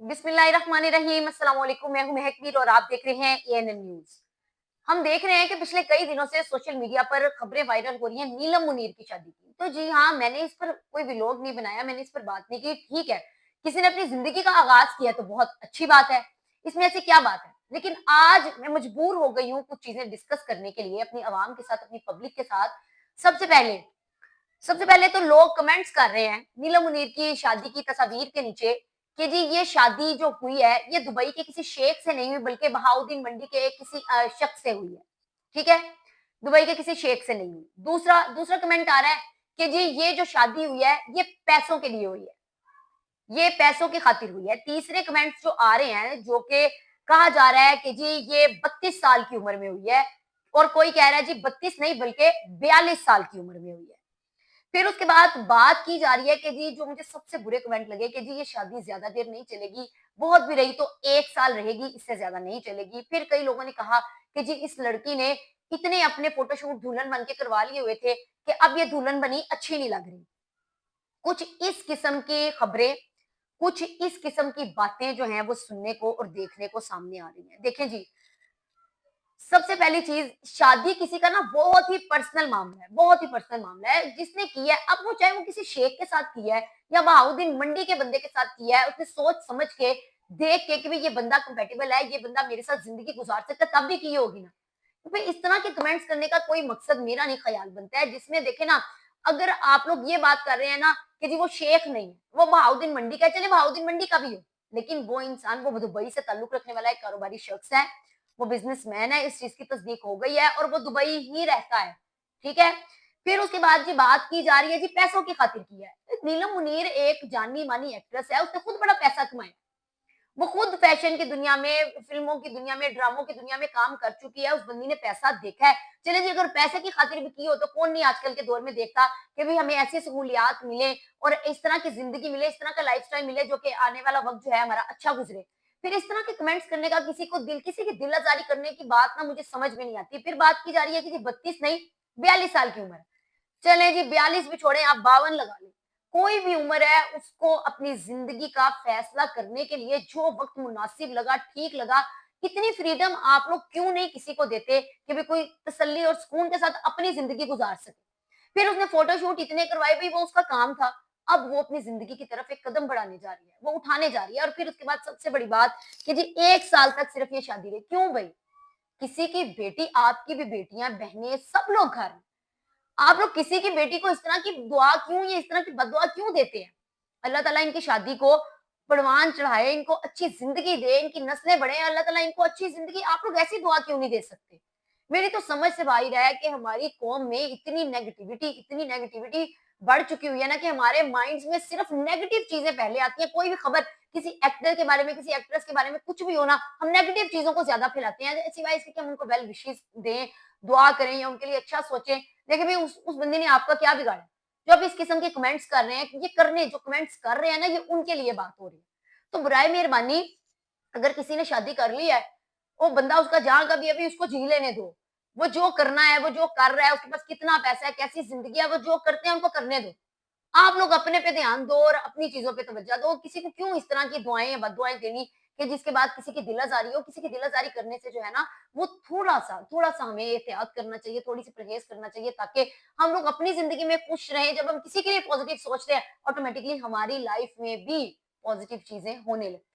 बिस्मिल्लाहिर्रहमानिर्रहीम, अस्सलाम वालेकुम। मैं हूं महकबीर और आप देख रहे हैं एएनएन न्यूज। हम देख रहे हैं कि पिछले कई दिनों से सोशल मीडिया पर खबरें वायरल हो रही हैं नीलम मुनीर की शादी की। तो जी हाँ, मैंने इस पर कोई व्लॉग नहीं बनाया, मैंने इस पर बात नहीं की। ठीक है, किसी ने अपनी जिंदगी का आगाज किया तो बहुत अच्छी बात है, इसमें ऐसी क्या बात है। लेकिन आज मैं मजबूर हो गई हूँ कुछ चीजें डिस्कस करने के लिए अपनी आवाम के साथ, अपनी पब्लिक के साथ। सबसे पहले सबसे पहले तो लोग कमेंट्स कर रहे हैं नीलम मुनीर की शादी की तस्वीर के नीचे कि जी ये शादी जो हुई है ये दुबई के किसी शेख से नहीं हुई बल्कि बहाउद्दीन मंडी के एक किसी शख्स से हुई है। ठीक है, दुबई के किसी शेख से नहीं हुई। दूसरा दूसरा कमेंट आ रहा है कि जी ये जो शादी हुई है ये पैसों के लिए हुई है, ये पैसों की खातिर हुई है। तीसरे कमेंट्स जो आ रहे हैं जो कि कहा जा रहा है कि जी ये 32 साल की उम्र में हुई है, और कोई कह रहा है जी 32 नहीं बल्कि 42 साल की उम्र में हुई है। फिर उसके बाद बात की जा रही है कि जी जो मुझे सबसे बुरे कमेंट लगे कि जी ये शादी ज्यादा देर नहीं चलेगी, बहुत भी रही तो 1 साल रहेगी, इससे ज्यादा नहीं चलेगी। फिर कई लोगों ने कहा कि जी इस लड़की ने इतने अपने फोटोशूट दुल्हन बन के करवा लिए हुए थे कि अब ये दुल्हन बनी अच्छी नहीं लग रही। कुछ इस किस्म की खबरें, कुछ इस किस्म की बातें जो हैं वो सुनने को और देखने को सामने आ रही हैं। देखें जी, सबसे पहली चीज, शादी किसी का ना बहुत ही पर्सनल मामला है, बहुत ही पर्सनल मामला है। जिसने किया है, अब वो चाहे वो किसी शेख के साथ किया है या बहाउद्दीन मंडी के बंदे के साथ किया है, उसने सोच समझ के देख के कि भाई ये बंदा कंपेटेबल है, ये बंदा मेरे साथ जिंदगी गुजार सकता है, तब भी की होगी ना। तो भाई इस तरह के कमेंट्स करने का कोई मकसद मेरा नहीं ख्याल बनता है। जिसमें देखे ना, अगर आप लोग ये बात कर रहे हैं ना कि जी वो शेख नहीं है, वो बहाउद्दीन मंडी का है, चले बहाउद्दीन मंडी का भी हो, लेकिन वो इंसान वो दुबई से ताल्लुक रखने वाला एक कारोबारी शख्स है, वो बिजनेसमैन है, इस चीज की तस्दीक हो गई है और वो दुबई ही रहता है। ठीक है, फिर उसके बाद जी बात की जा रही है जी पैसों की खातिर की है। नीलम मुनीर एक जानी मानी एक्ट्रेस है, उसने खुद बड़ा पैसा कमाया, वो खुद फैशन की दुनिया में, फिल्मों की दुनिया में, ड्रामों की दुनिया में काम कर चुकी है। उस बंदी ने पैसा देखा है। चले जी अगर पैसे की खातिर भी की हो तो कौन नहीं आजकल के दौर में देखता कि भाई हमें ऐसी सहूलियात मिले और इस तरह की जिंदगी मिले, इस तरह का लाइफस्टाइल मिले जो कि आने वाला वक्त जो है हमारा अच्छा गुजरे। फिर इस तरह के कमेंट्स करने का, किसी की दिल आजारी करने की बात ना मुझे समझ में नहीं आती। फिर बात की जा रही है कि जी 32 नहीं 42 साल की उम्र है। चलें जी 42 भी छोड़ें, आप 52 लगा लें। कोई भी उम्र है, उसको अपनी ज़िंदगी का फैसला करने के लिए जो वक़्त मुनासिब लगा, ठीक लगा, इतनी फ्रीडम आप लोग क्यों नहीं किसी को देते कि भई कोई तसल्ली और सुकून के साथ अपनी ज़िंदगी गुज़ार सके। फिर उसने फ़ोटोशूट इतने करवाए, भई वो उसका काम था। अब वो अपनी ज़िंदगी की तरफ एक कदम बढ़ाने जा रही है, वो उठाने जा रही है। और फिर उसके बाद सबसे बड़ी बात कि जी 1 साल तक सिर्फ़ ये शादी रही। क्यों भई? किसी की बेटी, आपकी भी बेटियाँ, बहनें, सब लोग घर हैं। आप लोग किसी की बेटी को इस तरह की दुआ क्यों, ये इस तरह की बददुआ क्यों देते हैं? अल्लाह ताला इनकी शादी को परवान चढ़ाए, इनको अच्छी ज़िंदगी दे, इनकी नस्लें बढ़े, अल्लाह ताला इनको अच्छी ज़िंदगी, आप लोग ऐसी दुआ क्यों नहीं दे सकते? मेरी तो समझ से बाहर है कि हमारी कौम में इतनी नेगेटिविटी बढ़ चुकी हुई है ना कि हमारे माइंड्स में सिर्फ नेगेटिव चीज़ें पहले आती हैं। कोई भी खबर किसी एक्टर के बारे में, किसी एक्ट्रेस के बारे में कुछ भी हो ना, हम नेगेटिव चीज़ों को ज़्यादा फैलाते हैं, सिवाय इसके कि हम उनको वेल विशेस दें, दुआ करें या उनके लिए अच्छा सोचें। देखिए भाई उस बंदे ने आपका क्या बिगाड़ा? जो आप इस किस्म के कमेंट्स कर रहे हैं, ये करने जो कमेंट्स कर रहे हैं ना, ये उनके लिए बात हो रही है। तो बुराए मेहरबानी, अगर किसी ने शादी कर ली है, वो बंदा उसका जहाँ का भी है अभी उसको जी लेने दो। वो जो करना है, वो जो कर रहा है, उसके पास कितना पैसा है, कैसी ज़िंदगी है, वो जो करते हैं उनको करने दो। आप लोग अपने पे ध्यान दो और अपनी चीज़ों पे तवज्जो दो। किसी को क्यों इस तरह की दुआएँ या बददुआएँ देनी कि जिसके बाद किसी की दिल आज़ारी हो। किसी की दिल आज़ारी करने से जो है ना, वो थोड़ा-सा हमें एहतियात करना चाहिए, थोड़ी-सी परहेज़ करना चाहिए ताकि हम लोग अपनी ज़िंदगी में खुश रहें। जब हम किसी के लिए पॉज़िटिव सोचते हैं, ऑटोमैटिकली हमारी लाइफ़ में भी पॉज़िटिव चीज़ें होने लगती हैं।